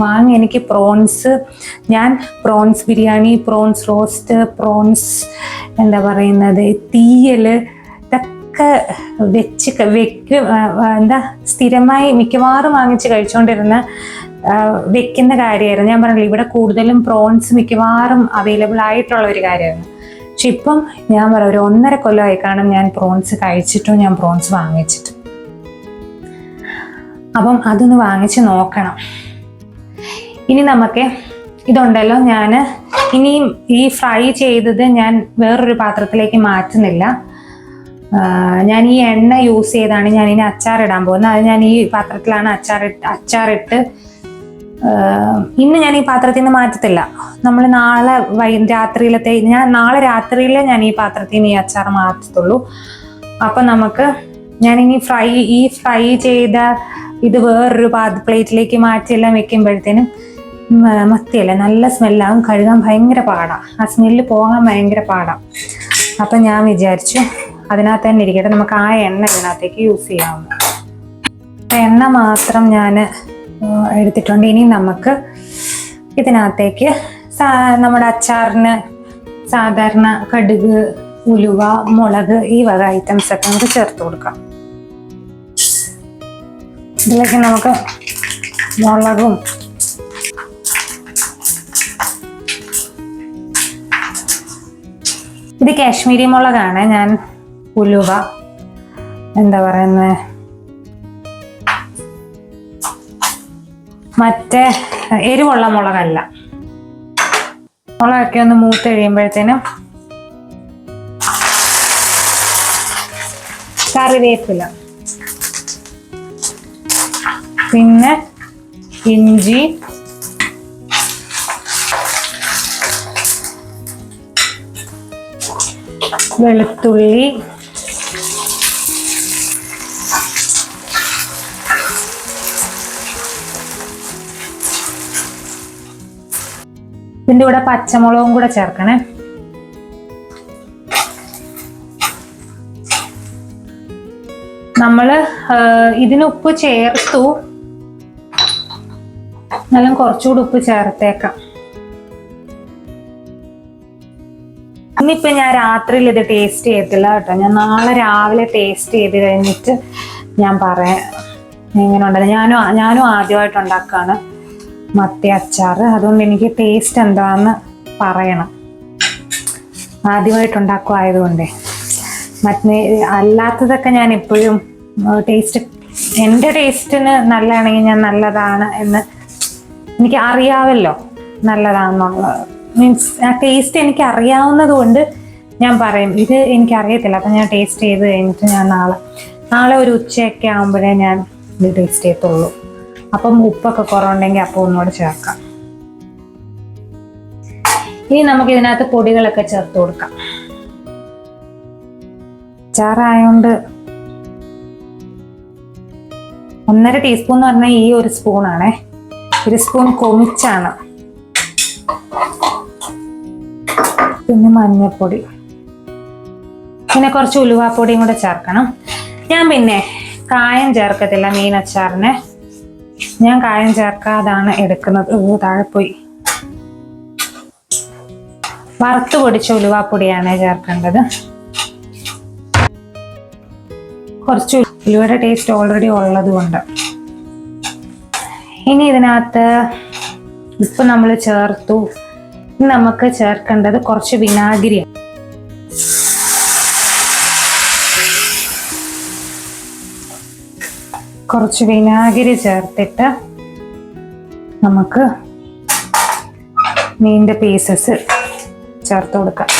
S1: വാങ്ങി എനിക്ക് ഞാൻ prawns biryani, prawns roast, prawns എന്താ പറയുന്നത് തീയൽ, ഇതൊക്കെ സ്ഥിരമായി മിക്കവാറും വാങ്ങിച്ച് കഴിച്ചുകൊണ്ടിരുന്ന വെക്കുന്ന കാര്യമായിരുന്നു. ഞാൻ പറഞ്ഞില്ല, ഇവിടെ കൂടുതലും പ്രോൺസ് മിക്കവാറും അവൈലബിൾ ആയിട്ടുള്ള ഒരു കാര്യമായിരുന്നു. പക്ഷെ ഇപ്പം ഞാൻ പറയാം, ഒരു 1.5 കൊല്ലമായി കാണും ഞാൻ പ്രോൺസ് കഴിച്ചിട്ടും ഞാൻ പ്രോൺസ് വാങ്ങിച്ചിട്ട്. അപ്പം അതൊന്ന് വാങ്ങിച്ച് നോക്കണം. ഇനി നമുക്ക് ഇതുണ്ടല്ലോ, ഞാൻ ഇനിയും ഈ ഫ്രൈ ചെയ്തത് ഞാൻ വേറൊരു പാത്രത്തിലേക്ക് മാറ്റുന്നില്ല. ഞാൻ ഈ എണ്ണ യൂസ് ചെയ്താണ് ഞാൻ ഇനി അച്ചാറിടാൻ പോകുന്നത്. അത് ഞാൻ ഈ പാത്രത്തിലാണ് അച്ചാറിട്ട് ഇന്ന് ഞാൻ ഈ പാത്രത്തിൽ നിന്ന് മാറ്റത്തില്ല. നമ്മൾ നാളെ നാളെ രാത്രിയിലെ ഞാൻ ഈ പാത്രത്തിൽ നിന്ന് ഈ അച്ചാർ മാറ്റത്തുള്ളൂ. അപ്പം ഞാനിനി ഫ്രൈ ചെയ്ത ഇത് വേറൊരു പ്ലേറ്റിലേക്ക് മാറ്റിയെല്ലാം വെക്കുമ്പോഴത്തേനും മത്തിയല്ല നല്ല സ്മെല്ലാകും. കഴുകാൻ ഭയങ്കര പാടാണ്. ആ സ്മെല്ല് പോകാൻ ഭയങ്കര പാടാണ്. അപ്പം ഞാൻ വിചാരിച്ചു അതിനകത്ത് തന്നെ ഇരിക്കട്ടെ, നമുക്ക് ആ എണ്ണ ഇതിനകത്തേക്ക് യൂസ് ചെയ്യാവുന്ന എണ്ണ മാത്രം ഞാൻ എടുത്തിട്ടുണ്ട്. ഇനി നമുക്ക് ഇതിനകത്തേക്ക് നമ്മുടെ അച്ചാറിന് സാധാരണ കടുക്, ഉലുവ, മുളക് ഈ വക ഐറ്റംസ് ഒക്കെ നമുക്ക് ചേർത്ത് കൊടുക്കാം. ഇതിലേക്ക് നമുക്ക് മുളകും ഇത് കാശ്മീരി മുളകാണ്. ഞാൻ ഉലുവ എന്താ പറയുന്നത് മറ്റേ എരിവുള്ള മുളകല്ല. മുളകൊക്കെ ഒന്ന് മൂത്ത് കഴിയുമ്പോഴത്തേനും കറിവേപ്പില, പിന്നെ ഇഞ്ചി, വെളുത്തുള്ളി, ഇതിൻ്റെ കൂടെ പച്ചമുളകും കൂടെ ചേർക്കണേ. നമ്മള് ഇതിന് ഉപ്പ് ചേർത്തു, എന്നാലും കുറച്ചുകൂടി ഉപ്പ് ചേർത്തേക്കാം. ഇന്നിപ്പോ ഞാൻ രാത്രിയിൽ ഇത് ടേസ്റ്റ് ചെയ്യത്തില്ല കേട്ടോ, ഞാൻ നാളെ രാവിലെ ടേസ്റ്റ് ചെയ്ത് കഴിഞ്ഞിട്ട് ഞാൻ പറയാം എങ്ങനെ ഉണ്ടത്. ഞാനും ആദ്യമായിട്ട് ഉണ്ടാക്കാണ് മത്തി അച്ചാർ, അതുകൊണ്ട് എനിക്ക് ടേസ്റ്റ് എന്താന്ന് പറയണം. ആദ്യമായിട്ട് ഉണ്ടാക്കുമായതുകൊണ്ടേ. മറ്റേ അല്ലാത്തതൊക്കെ ഞാൻ എപ്പോഴും ടേസ്റ്റ്, എൻ്റെ ടേസ്റ്റിന് നല്ലതാണെങ്കിൽ ഞാൻ നല്ലതാണ് എന്ന് എനിക്ക് അറിയാമല്ലോ, നല്ലതാണെന്നുള്ളത്. മീൻസ് ആ ടേസ്റ്റ് എനിക്ക് അറിയാവുന്നത് കൊണ്ട് ഞാൻ പറയും. ഇത് എനിക്കറിയത്തില്ല, അപ്പം ഞാൻ ടേസ്റ്റ് ചെയ്ത് കഴിഞ്ഞിട്ട് ഞാൻ നാളെ ഒരു ഉച്ചയൊക്കെ ആകുമ്പോഴേ ഞാൻ ഇത് ടേസ്റ്റ് ചെയ്യത്തുള്ളൂ. അപ്പം ഉപ്പൊക്കെ കുറവുണ്ടെങ്കിൽ അപ്പം ഒന്നുകൂടെ ചേർക്കാം. ഇനി നമുക്ക് ഇതിനകത്ത് പൊടികളൊക്കെ ചേർത്ത് കൊടുക്കാം. അച്ചാറായോണ്ട് 1.5 ടീസ്പൂൺ എന്ന് പറഞ്ഞാൽ ഈ ഒരു സ്പൂണാണേ, 1 സ്പൂൺ കൊമിച്ചാണ്. പിന്നെ മഞ്ഞൾപ്പൊടി, പിന്നെ കുറച്ച് ഉലുവാപ്പൊടിയും കൂടെ ചേർക്കണം. ഞാൻ പിന്നെ കായം ചേർക്കത്തില്ല മീൻ അച്ചാറിന്, ഞാൻ കായം ചേർക്കാതാണ് എടുക്കുന്നത്. താഴെ പോയി. വറുത്ത് പൊടിച്ച ഉലുവാപ്പൊടിയാണ് ചേർക്കേണ്ടത്. കുറച്ച് ഉലുവയുടെ ടേസ്റ്റ് ഓൾറെഡി ഉള്ളത് കൊണ്ട്. ഇനി ഇതിനകത്ത് ഉപ്പ് നമ്മൾ ചേർത്തു. ഇനി നമുക്ക് ചേർക്കേണ്ടത് കുറച്ച് വിനാഗിരി. കുറച്ച് വിനാഗിരി ചേർത്തിട്ട് നമുക്ക് മീനിന്റെ പീസസ് ചേർത്ത് കൊടുക്കാം.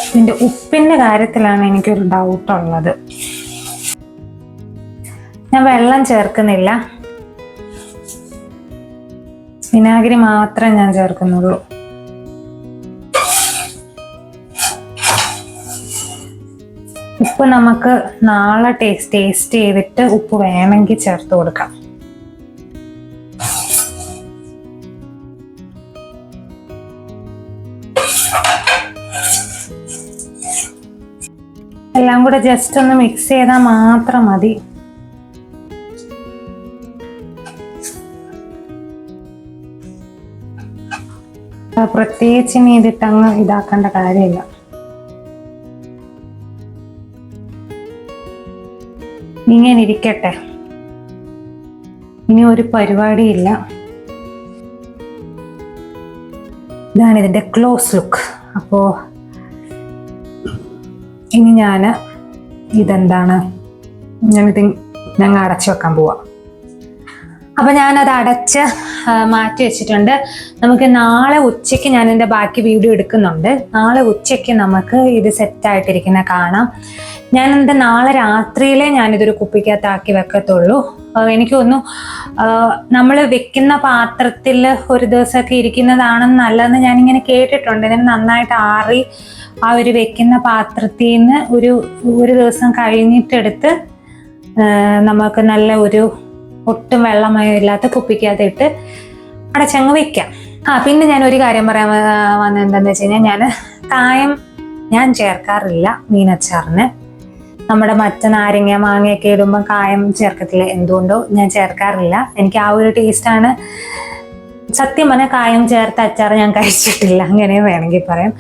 S1: ഇതിന്റെ ഉപ്പിന്റെ കാര്യത്തിലാണ് എനിക്കൊരു ഡൗട്ട് ഉള്ളത്. ഞാൻ വെള്ളം ചേർക്കുന്നില്ല, വിനാഗിരി മാത്രമേ ഞാൻ ചേർക്കുന്നുള്ളൂ. ഉപ്പ് നമുക്ക് നാളെ ടേസ്റ്റ് ചെയ്തിട്ട് ഉപ്പ് വേണമെങ്കിൽ ചേർത്ത് കൊടുക്കാം. എല്ലാം കൂടെ ജസ്റ്റ് ഒന്ന് മിക്സ് ചെയ്താൽ മാത്രം മതി. പ്രത്യേകിച്ച് ഇനി ഇതിട്ടങ്ങ് ഇതാക്കേണ്ട കാര്യമില്ല. ഇങ്ങനെ ഇരിക്കട്ടെ, ഇനി ഒരു പരിപാടിയില്ല. ഇതാണ് ഇതിന്റെ ക്ലോസ് ലുക്ക്. അപ്പോ ഇനി ഞങ്ങൾ അടച്ചു വെക്കാൻ പോവാം. അപ്പൊ ഞാനത് അടച്ച് മാറ്റി വെച്ചിട്ടുണ്ട്. നമുക്ക് നാളെ ഉച്ചയ്ക്ക് ഞാൻ എൻ്റെ ബാക്കി വീഡിയോ എടുക്കുന്നുണ്ട്. നാളെ ഉച്ചയ്ക്ക് നമുക്ക് ഇത് സെറ്റായിട്ടിരിക്കുന്ന കാണാം. നാളെ രാത്രിയിലേ ഞാനിതൊരു കുപ്പിക്കകത്താക്കി വെക്കത്തുള്ളൂ. എനിക്ക് തോന്നുന്നു നമ്മൾ വെക്കുന്ന പാത്രത്തിൽ ഒരു ദിവസമൊക്കെ ഇരിക്കുന്നതാണെന്ന് നല്ലതെന്ന് ഞാനിങ്ങനെ കേട്ടിട്ടുണ്ട്. ഞാൻ നന്നായിട്ട് ആറി ആ ഒരു വെക്കുന്ന പാത്രത്തിൽ നിന്ന് ഒരു ദിവസം കഴിഞ്ഞിട്ടെടുത്ത് നമുക്ക് നല്ല ഒരു ഒട്ടും വെള്ളമയം ഇല്ലാത്ത കുപ്പിക്കകത്തിട്ട് അടച്ചങ്ങ് വെക്കാം. പിന്നെ ഞാൻ ഒരു കാര്യം പറയാൻ വന്നത് എന്താണെന്ന് വെച്ച് കഴിഞ്ഞാൽ, കായം ഞാൻ ചേർക്കാറില്ല മീനച്ചാറിന്. നമ്മുടെ മറ്റു നാരങ്ങ മാങ്ങയൊക്കെ ഇടുമ്പോൾ കായം ചേർക്കത്തില്ല, എന്തുകൊണ്ടോ ഞാൻ ചേർക്കാറില്ല. എനിക്ക് ആ ഒരു ടേസ്റ്റാണ്. സത്യം പറഞ്ഞാൽ കായം ചേർത്ത അച്ചാർ ഞാൻ കഴിച്ചിട്ടില്ല, അങ്ങനെ വേണമെങ്കിൽ പറയാം.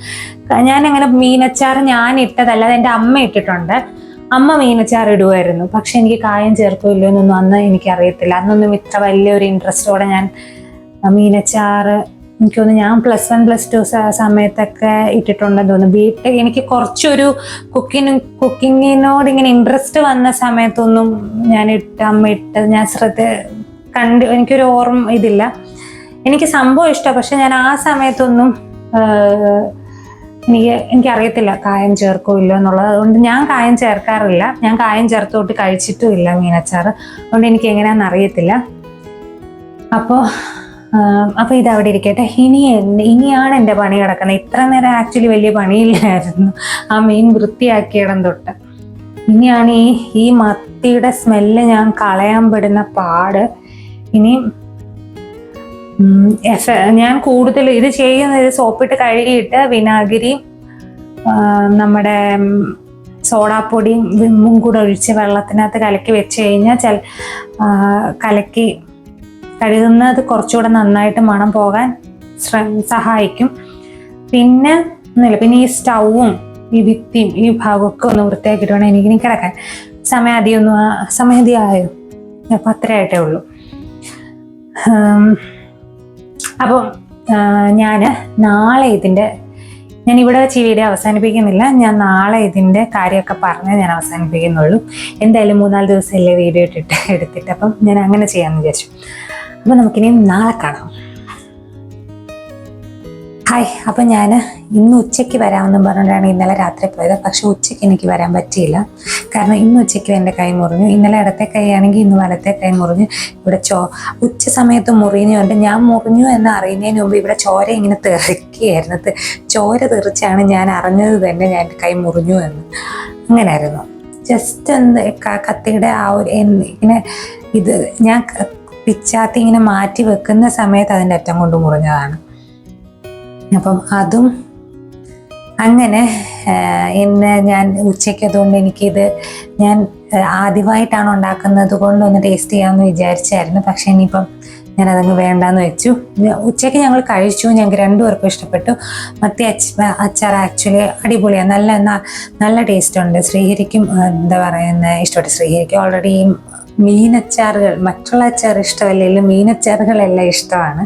S1: ഞാനങ്ങനെ മീനച്ചാർ ഞാൻ ഇട്ടതല്ലാതെ എൻ്റെ അമ്മ ഇട്ടിട്ടുണ്ട്. അമ്മ മീനച്ചാർ ഇടുമായിരുന്നു, പക്ഷെ എനിക്ക് കായം ചേർക്കോ ഇല്ലയോ എന്നൊന്നും അന്ന് എനിക്കറിയത്തില്ല. അന്നൊന്നും ഇത്ര വലിയൊരു ഇൻട്രസ്റ്റോടെ ഞാൻ മീനച്ചാറ് എനിക്കൊന്ന് ഞാൻ +1 +2 സമയത്തൊക്കെ ഇട്ടിട്ടുണ്ടെന്ന് തോന്നുന്നു. എനിക്ക് കുറച്ചൊരു കുക്കിങ്ങിനോട് ഇങ്ങനെ ഇൻട്രസ്റ്റ് വന്ന സമയത്തൊന്നും അമ്മ ഇട്ട് ഞാൻ എനിക്കൊരു ഓർമ്മ ഇതില്ല. എനിക്ക് സംഭവം ഇഷ്ടമാണ്, പക്ഷെ ഞാൻ ആ സമയത്തൊന്നും എനിക്കറിയത്തില്ല കായം ചേർക്കോ ഇല്ലോ എന്നുള്ളത്. അതുകൊണ്ട് ഞാൻ കായം ചേർക്കാറില്ല. ഞാൻ കായം ചേർത്തോട്ട് കഴിച്ചിട്ടും ഇല്ല മീനച്ചാറ്. അതുകൊണ്ട് എനിക്ക് എങ്ങനെയാണെന്ന് അറിയത്തില്ല. അപ്പോൾ ഇതവിടെ ഇരിക്കട്ടെ. ഇനിയാണ് എൻ്റെ പണി കിടക്കുന്നത്. ഇത്ര നേരം ആക്ച്വലി വലിയ പണിയില്ലായിരുന്നു, ആ മീൻ വൃത്തിയാക്കിയിടം തൊട്ട്. ഇനിയാണ് ഈ മത്തിയുടെ സ്മെല്ല് ഞാൻ കളയാൻ പെടുന്ന പാട്. ഇനി ഞാൻ കൂടുതൽ ഇത് ചെയ്യുന്നത് സോപ്പിട്ട് കഴുകിയിട്ട് വിനാഗിരി, നമ്മുടെ സോഡാപ്പൊടിയും വിമ്മും കൂടെ ഒഴിച്ച് വെള്ളത്തിനകത്ത് കലക്കി വെച്ച് കഴിഞ്ഞാൽ കലക്കി കഴുകുന്നത് കുറച്ചുകൂടെ നന്നായിട്ട് മണം പോകാൻ സഹായിക്കും. പിന്നെ ഈ സ്റ്റൗവും ഈ ഭിത്തിയും ഈ ഭാഗമൊക്കെ ഒന്ന് വൃത്തിയാക്കിയിട്ട് വേണം എനിക്കിനി കിടക്കാൻ. സമയം അധികം ആയോ? അപ്പം അത്രയായിട്ടേ ഉള്ളൂ. അപ്പം ഞാൻ നാളെ ഞാൻ ഇവിടെ വെച്ച് ഈ വീഡിയോ അവസാനിപ്പിക്കുന്നില്ല. ഞാൻ നാളെ ഇതിൻ്റെ കാര്യമൊക്കെ പറഞ്ഞ് ഞാൻ അവസാനിപ്പിക്കുന്നുള്ളൂ. എന്തായാലും 3-4 ദിവസമല്ലേ വീഡിയോ എടുത്തിട്ട്. അപ്പം ഞാൻ അങ്ങനെ ചെയ്യാമെന്ന് വിചാരിച്ചു. അപ്പം നമുക്കിനി നാളെ കാണാം. ഹായ്. അപ്പം ഞാൻ ഇന്ന് ഉച്ചയ്ക്ക് വരാമെന്നും പറഞ്ഞുകൊണ്ടാണ് ഇന്നലെ രാത്രി പോയത്. പക്ഷെ ഉച്ചയ്ക്ക് എനിക്ക് വരാൻ പറ്റിയില്ല. കാരണം ഇന്ന് ഉച്ചയ്ക്ക് എൻ്റെ കൈ മുറിഞ്ഞു. ഇന്നലെ ഇടത്തെ കൈ ആണെങ്കിൽ ഇന്ന് വലത്തെ കൈ മുറിഞ്ഞു. ഇവിടെ ഉച്ച സമയത്ത് മുറിഞ്ഞുകൊണ്ട് ഞാൻ മുറിഞ്ഞു എന്ന് അറിയുന്നതിന് മുമ്പ് ഇവിടെ ചോര ഇങ്ങനെ തെറിക്കുകയായിരുന്നു. ചോര തെറിച്ചാണ് ഞാൻ അറിഞ്ഞത് തന്നെ ഞാൻ കൈ മുറിഞ്ഞു എന്ന്. അങ്ങനെയായിരുന്നു. ജസ്റ്റ് കത്തിയുടെ ആ ഒരു ഇങ്ങനെ ഞാൻ പിച്ചാത്തി ഇങ്ങനെ മാറ്റി വെക്കുന്ന സമയത്ത് അതിൻ്റെ അറ്റം കൊണ്ട് മുറിഞ്ഞതാണ്. അപ്പം അതും അങ്ങനെ ഇന്ന് ഞാൻ ഉച്ചയ്ക്ക്, അതുകൊണ്ട് ഞാൻ ആദ്യമായിട്ടാണ് ഉണ്ടാക്കുന്നത് കൊണ്ടൊന്ന് ടേസ്റ്റ് ചെയ്യാമെന്ന് വിചാരിച്ചായിരുന്നു. പക്ഷെ ഇനിയിപ്പം ഞാനതങ്ങ് വേണ്ടാന്ന് വെച്ചു. ഉച്ചയ്ക്ക് ഞങ്ങൾ കഴിച്ചു. ഞങ്ങൾക്ക് 2 പേർക്കും ഇഷ്ടപ്പെട്ടു. മത്തി അച്ചാർ ആക്ച്വലി അടിപൊളിയാണ്. നല്ല ടേസ്റ്റ് ഉണ്ട്. ശ്രീഹരിക്കും ഇഷ്ടപ്പെട്ടു. ശ്രീഹരിക്കും ഓൾറെഡി മീനച്ചാറുകൾ, മറ്റുള്ള അച്ചാർ ഇഷ്ടമല്ലെങ്കിലും മീനച്ചാറുകളെല്ലാം ഇഷ്ടമാണ്.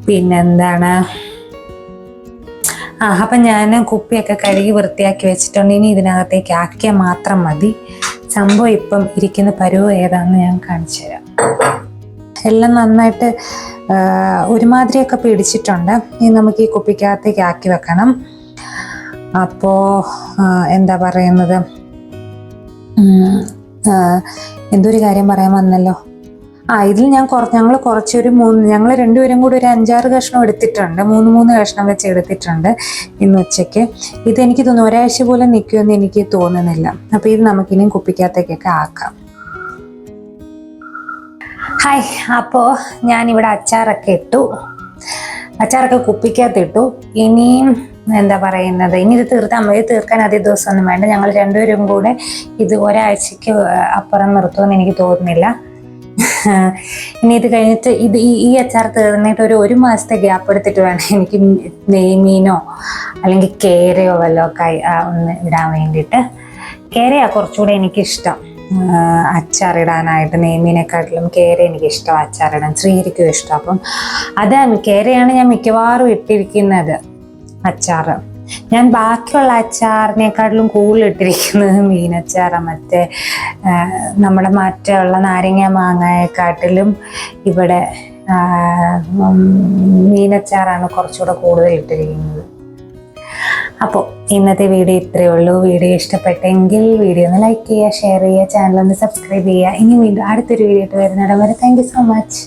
S1: പിന്നെന്താണ്, അപ്പം ഞാൻ കുപ്പിയൊക്കെ കഴുകി വൃത്തിയാക്കി വെച്ചിട്ടുണ്ട്. ഇനി ഇതിനകത്തേക്ക് ആക്കിയാൽ മാത്രം മതി. സംഭവം ഇപ്പം ഇരിക്കുന്ന പരുവം ഏതാണെന്ന് ഞാൻ കാണിച്ചു തരാം. എല്ലാം നന്നായിട്ട് ഒരുമാതിരിയൊക്കെ പിടിച്ചിട്ടുണ്ട്. ഇനി നമുക്ക് ഈ കുപ്പിക്കകത്തേക്ക് ആക്കി വെക്കണം. അപ്പോൾ എന്താ പറയുന്നത്, എന്തൊരു കാര്യം പറയാൻ വന്നല്ലോ. ഇതിൽ ഞങ്ങൾ കുറച്ചൊരു ഞങ്ങൾ 2 പേരും കൂടി ഒരു 5-6 കഷ്ണം എടുത്തിട്ടുണ്ട്. 3 കഷ്ണം വെച്ച് എടുത്തിട്ടുണ്ട് ഇന്ന് ഉച്ചയ്ക്ക്. ഇതെനിക്ക് തോന്നുന്നു ഒരാഴ്ച പോലും നിൽക്കുമെന്ന് എനിക്ക് തോന്നുന്നില്ല. അപ്പോൾ ഇത് നമുക്കിനിയും കുപ്പിക്കകത്തേക്കൊക്കെ ആക്കാം. ഹായ്. അപ്പോൾ ഞാനിവിടെ അച്ചാറൊക്കെ കുപ്പിക്കകത്തിട്ടു. ഇനിയും എന്താ പറയുന്നത്, ഇനി ഇത് തീർക്കാൻ അധിക ദിവസമൊന്നും വേണ്ട. ഞങ്ങൾ 2 പേരും കൂടെ ഇത് ഒരാഴ്ചക്ക് അപ്പുറം നിർത്തുമെന്ന് എനിക്ക് തോന്നുന്നില്ല. ഇനി ഇത് കഴിഞ്ഞിട്ട് ഈ അച്ചാർ തീർന്നിട്ട് ഒരു മാസത്തെ ഗ്യാപ്പ് എടുത്തിട്ട് വേണം എനിക്ക് നെയ്മീനോ അല്ലെങ്കിൽ കേരയോ വല്ലതൊക്കെ ഒന്ന് ഇടാൻ വേണ്ടിയിട്ട്. കേരയാണ് കുറച്ചുകൂടെ എനിക്കിഷ്ടം അച്ചാറിടാനായിട്ട്. നെയ്മീനെക്കാട്ടിലും കേര എനിക്കിഷ്ടം അച്ചാറിടാൻ. ശ്രീഹരിക്കും ഇഷ്ടം. അപ്പം കേരയാണ് ഞാൻ മിക്കവാറും ഇട്ടിരിക്കുന്നത് അച്ചാർ. ഞാൻ ബാക്കിയുള്ള അച്ചാറിനെക്കാട്ടിലും കൂടുതൽ ഇട്ടിരിക്കുന്നത് മീനച്ചാറാണ്. നമ്മുടെ മറ്റുള്ള നാരങ്ങ മാങ്ങയെക്കാട്ടിലും ഇവിടെ മീനച്ചാറാണ് കുറച്ചുകൂടെ കൂടുതൽ ഇട്ടിരിക്കുന്നത്. അപ്പോൾ ഇന്നത്തെ വീഡിയോ ഇത്രയേ ഉള്ളൂ. വീഡിയോ ഇഷ്ടപ്പെട്ടെങ്കിൽ വീഡിയോ ഒന്ന് ലൈക്ക് ചെയ്യുക, ഷെയർ ചെയ്യുക, ചാനൽ ഒന്ന് സബ്സ്ക്രൈബ് ചെയ്യുക. ഇനി വീണ്ടും അടുത്തൊരു വീഡിയോ ആയിട്ട് വരുന്നിടം വരെ താങ്ക് യു സോ മച്ച്.